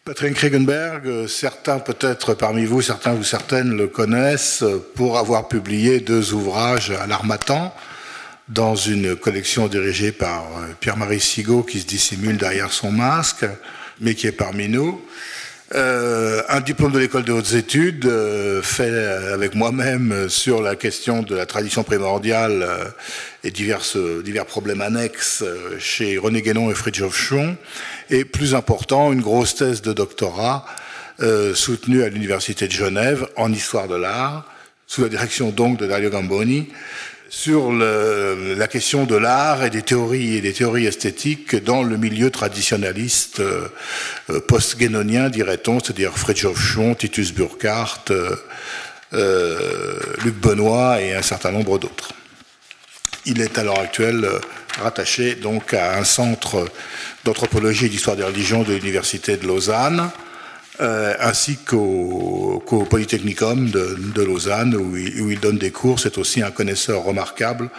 Patrick Kriegenberg, certains peut-être parmi vous, certains ou certaines le connaissent pour avoir publié 2 ouvrages à l'Harmattan dans une collection dirigée par Pierre-Marie Sigaud qui se dissimule derrière son masque, mais qui est parmi nous. Un diplôme de l'école des hautes études fait avec moi-même sur la question de la tradition primordiale et divers problèmes annexes chez René Guénon et Fridtjof Schuon, et plus important, une grosse thèse de doctorat soutenue à l'Université de Genève en histoire de l'art, sous la direction donc de Dario Gamboni, sur la question de l'art et des théories esthétiques dans le milieu traditionnaliste post-guénonien, dirait-on, c'est-à-dire Fridtjof Schuon, Titus Burckhardt, Luc Benoît et un certain nombre d'autres. Il est à l'heure actuelle rattaché donc à un centre d'anthropologie et d'histoire des religions de l'Université de Lausanne, ainsi qu'au Polytechnicum de Lausanne, où il donne des cours. C'est aussi un connaisseur remarquable,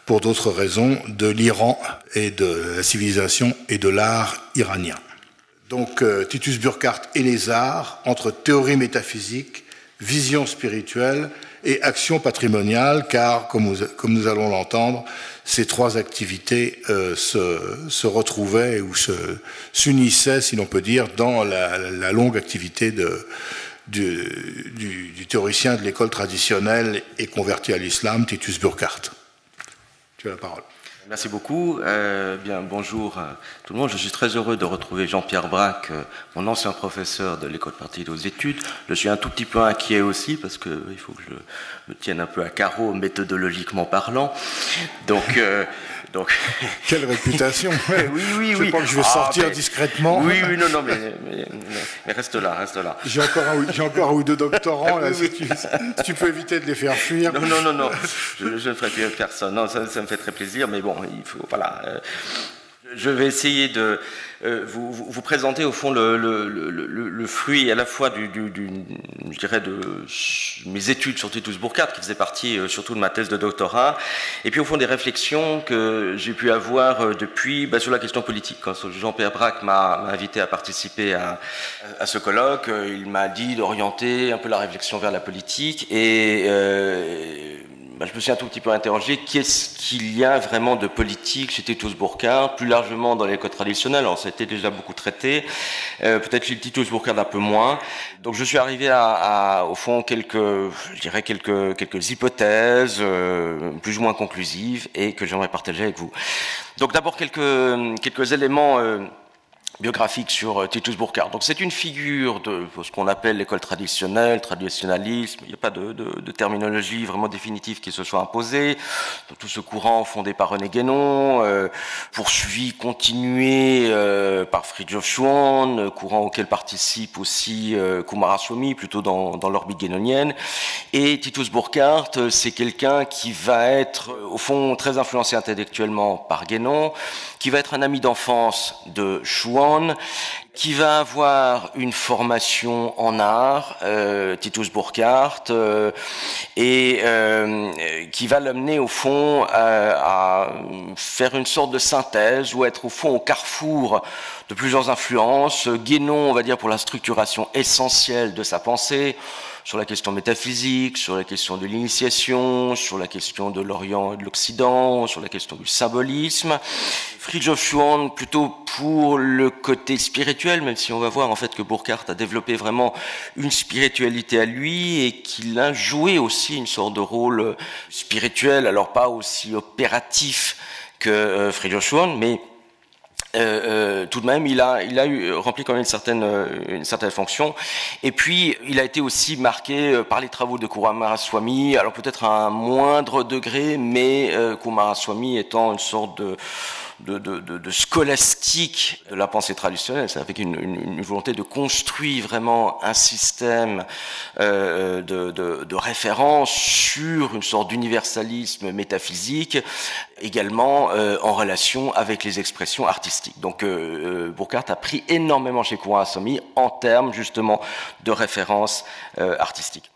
pour d'autres raisons, de l'Iran et de la civilisation et de l'art iranien. Donc, Titus Burckhardt et les arts, entre théorie métaphysique, vision spirituelle et action patrimoniale, car, comme nous allons l'entendre, ces 3 activités se retrouvaient ou s'unissaient, si l'on peut dire, dans la longue activité du théoricien de l'école traditionnelle et converti à l'islam, Titus Burckhardt. Tu as la parole. Merci beaucoup. Bien, bonjour à tout le monde. Je suis très heureux de retrouver Jean-Pierre Braque, mon ancien professeur de l'école pratique aux études. Je suis un tout petit peu inquiet aussi parce qu'il faut que je me tienne un peu à carreau méthodologiquement parlant. Donc quelle réputation. Oui. Je pense que je vais sortir discrètement. Oui, non, mais reste là. J'ai encore un ou 2 doctorants, là, si tu peux éviter de les faire fuir. Non, je ne ferai fuir personne. Non, ça me fait très plaisir, mais bon, il faut, voilà. Je vais essayer de vous présenter au fond le fruit à la fois je dirais de mes études sur Titus Burckhardt, qui faisait partie surtout de ma thèse de doctorat, et puis au fond des réflexions que j'ai pu avoir depuis sur la question politique. Quand Jean-Pierre Braque m'a invité à participer à ce colloque, il m'a dit d'orienter un peu la réflexion vers la politique, et je me suis un tout petit peu interrogé, qu'est-ce qu'il y a vraiment de politique chez Titus Burckhardt, plus largement dans l'école traditionnelle. Alors ça a été déjà beaucoup traité, peut-être chez Titus Burckhardt un peu moins. Donc je suis arrivé au fond quelques hypothèses plus ou moins conclusives et que j'aimerais partager avec vous. Donc d'abord quelques éléments biographique sur Titus Burckhardt. Donc c'est une figure de ce qu'on appelle l'école traditionnelle, traditionnalisme. Il n'y a pas de terminologie vraiment définitive qui se soit imposée. Donc, tout ce courant fondé par René Guénon, poursuivi, continué par Fridtjof Schuon, courant auquel participe aussi Coomaraswamy, plutôt dans l'orbite guénonienne. Et Titus Burckhardt, c'est quelqu'un qui va être au fond très influencé intellectuellement par Guénon, qui va être un ami d'enfance de Schuon, qui va avoir une formation en art, Titus Burckhardt, et qui va l'amener au fond à faire une sorte de synthèse ou être au fond au carrefour de plusieurs influences. Guénon, on va dire, pour la structuration essentielle de sa pensée, sur la question métaphysique, sur la question de l'initiation, sur la question de l'Orient et de l'Occident, sur la question du symbolisme. Fridtjof Schuon, plutôt pour le côté spirituel, même si on va voir en fait que Burckhardt a développé vraiment une spiritualité à lui et qu'il a joué aussi une sorte de rôle spirituel, alors pas aussi opératif que Fridtjof Schuon, mais tout de même, il a rempli quand même une certaine fonction. Et puis, il a été aussi marqué par les travaux de Coomaraswamy, alors peut-être à un moindre degré, mais Coomaraswamy étant une sorte de scolastique de la pensée traditionnelle, c'est avec une volonté de construire vraiment un système de référence sur une sorte d'universalisme métaphysique, également en relation avec les expressions artistiques. Donc Burckhardt a pris énormément chez Coomaraswamy en termes justement de référence artistique.